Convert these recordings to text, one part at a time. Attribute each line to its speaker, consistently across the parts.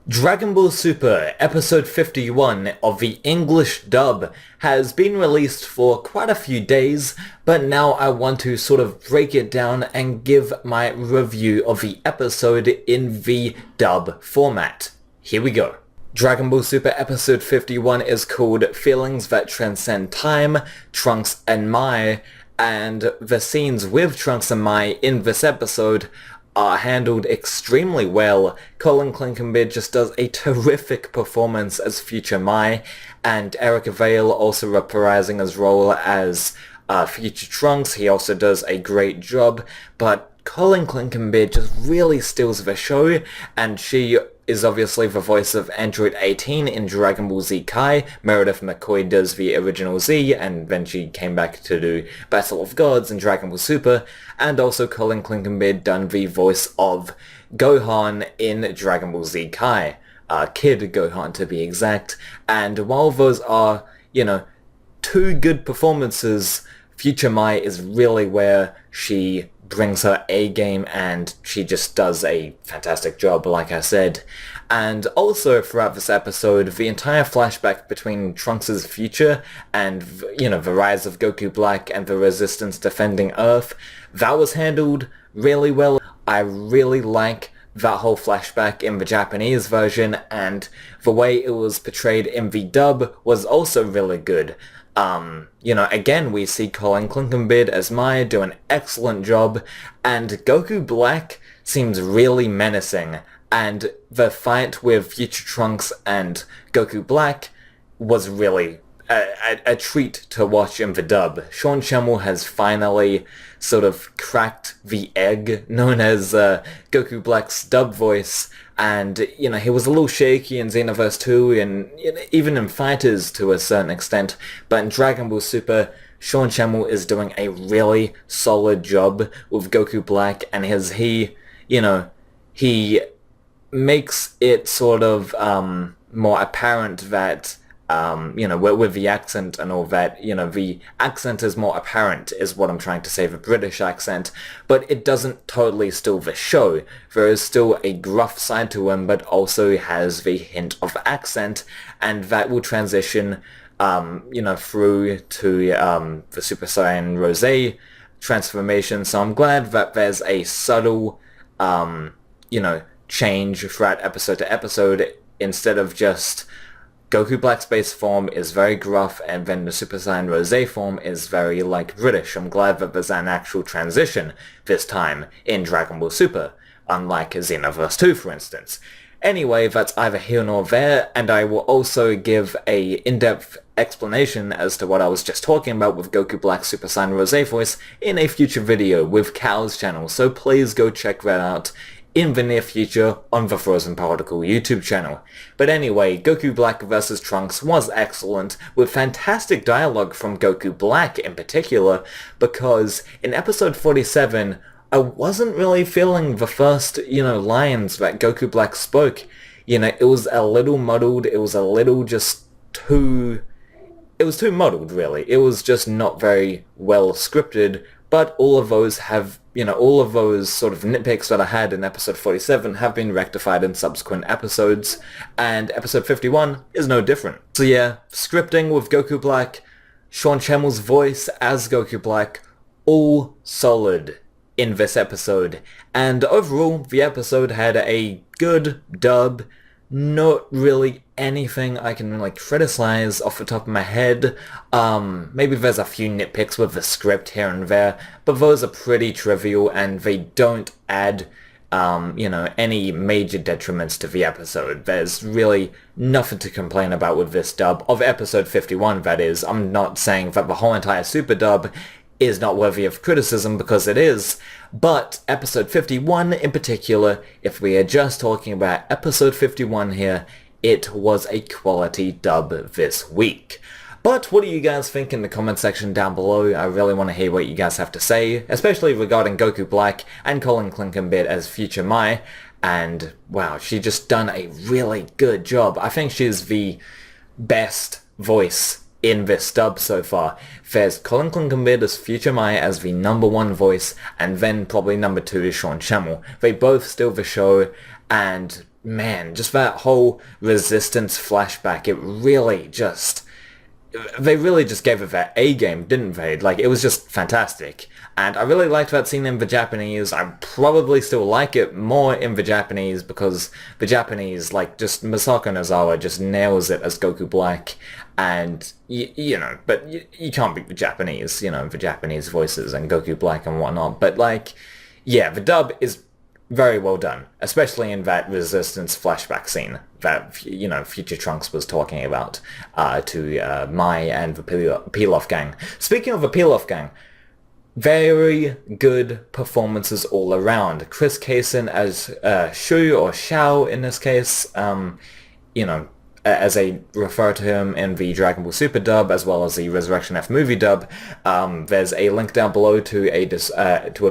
Speaker 1: Dragon Ball Super Episode 51 of the English dub has been released for quite a few days, but now I want to sort of break it down and give my review of the episode in the dub format. Here we go. Dragon Ball Super Episode 51 is called Feelings That Transcend Time, Trunks and Mai, and the scenes with Trunks and Mai in this episode are handled extremely well. Colin Clinkenbeard just does a terrific performance as Future Mai, and Eric Vale also reprising his role as Future Trunks. He also does a great job, but Colin Clinkenbeard just really steals the show, and she is obviously the voice of Android 18 in Dragon Ball Z Kai. Meredith McCoy does the original Z, and then she came back to do Battle of Gods in Dragon Ball Super, and also Colin Clinkenbeard done the voice of Gohan in Dragon Ball Z Kai. Kid Gohan to be exact, and while those are, two good performances, Future Mai is really where she brings her A game, and she just does a fantastic job, like I said. And also throughout this episode, the entire flashback between Trunks' future and, the rise of Goku Black and the Resistance defending Earth, that was handled really well. I really like that whole flashback in the Japanese version, and the way it was portrayed in the dub was also really good. Again, we see Colin Clinkenbeard as Mai do an excellent job, and Goku Black seems really menacing, and the fight with Future Trunks and Goku Black was really a treat to watch in the dub. Sean Schemmel has finally sort of cracked the egg known as Goku Black's dub voice, and, he was a little shaky in Xenoverse 2 and even in Fighters to a certain extent, but in Dragon Ball Super, Sean Schemmel is doing a really solid job with Goku Black, and he makes it sort of more apparent that with the accent and all that, the accent is more apparent, is what I'm trying to say, the British accent, but it doesn't totally steal the show. There is still a gruff side to him, but also has the hint of accent, and that will transition, through to the Super Saiyan Rosé transformation, so I'm glad that there's a subtle, change throughout episode to episode, instead of just Goku Black's base form is very gruff, and then the Super Saiyan Rosé form is very, British. I'm glad that there's an actual transition this time in Dragon Ball Super, unlike Xenoverse 2, for instance. Anyway, that's either here nor there, and I will also give a in-depth explanation as to what I was just talking about with Goku Black's Super Saiyan Rosé voice in a future video with Cal's channel, so please go check that out in the near future on the Frozen Particle YouTube channel. But anyway, Goku Black vs Trunks was excellent, with fantastic dialogue from Goku Black in particular, because in episode 47, I wasn't really feeling the first, lines that Goku Black spoke. It was a little muddled, it was a little just too... It was too muddled, really. It was just not very well scripted, but all of those sort of nitpicks that I had in episode 47 have been rectified in subsequent episodes, and episode 51 is no different. So yeah, scripting with Goku Black, Sean Schemmel's voice as Goku Black, all solid in this episode. And overall, the episode had a good dub. Not really anything I can criticize off the top of my head. Maybe there's a few nitpicks with the script here and there, but those are pretty trivial, and they don't add, any major detriments to the episode. There's really nothing to complain about with this dub, of episode 51 that is. I'm not saying that the whole entire Super dub is not worthy of criticism, because it is, but episode 51 in particular, if we are just talking about episode 51 here, it was a quality dub this week. But what do you guys think in the comment section down below? I really want to hear what you guys have to say, especially regarding Goku Black and Colin Clinkenbeard as Future Mai, and wow, she just done a really good job. I think she's the best voice in this dub so far. There's Colin Clinkenbeard as Future Mai as the #1 voice, and then probably #2 is Sean Schemmel. They both steal the show, and man, just that whole Resistance flashback, they really just gave it that A game, didn't they? Like, it was just fantastic. And I really liked that scene in the Japanese. I probably still like it more in the Japanese because the Japanese, like, just Masako Nozawa just nails it as Goku Black. And, but you can't beat the Japanese, the Japanese voices and Goku Black and whatnot. But, like, yeah, the dub is very well done, especially in that Resistance flashback scene that, Future Trunks was talking about to Mai and the Pilaf gang. Speaking of the Pilaf gang, very good performances all around. Chris Kaysen as Shu, or Xiao in this case, as they refer to him in the Dragon Ball Super dub, as well as the Resurrection F movie dub. There's a link down below to a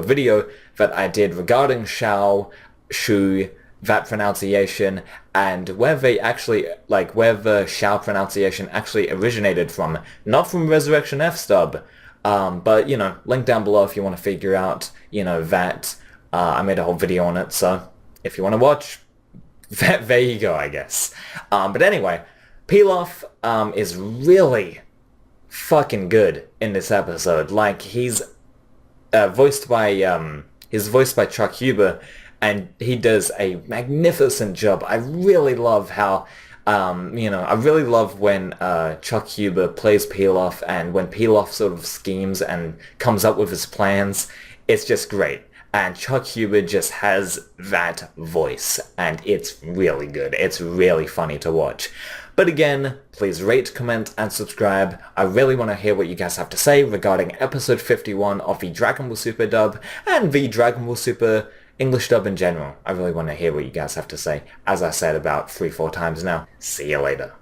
Speaker 1: video that I did regarding Xiao, Shu, that pronunciation, and where they actually, where the Xiao pronunciation actually originated from. Not from Resurrection F's dub, but, link down below if you want to figure out, that. I made a whole video on it, so if you want to watch, there you go, I guess. But anyway, Pilaf is really fucking good in this episode. Like, he's voiced by Chuck Huber, and he does a magnificent job. I really love how, I really love when Chuck Huber plays Pilaf, and when Pilaf sort of schemes and comes up with his plans. It's just great. And Chuck Huber just has that voice, and it's really good. It's really funny to watch. But again, please rate, comment, and subscribe. I really want to hear what you guys have to say regarding episode 51 of the Dragon Ball Super dub and the Dragon Ball Super English dub in general. I really want to hear what you guys have to say, as I said about 3-4 times now. See you later.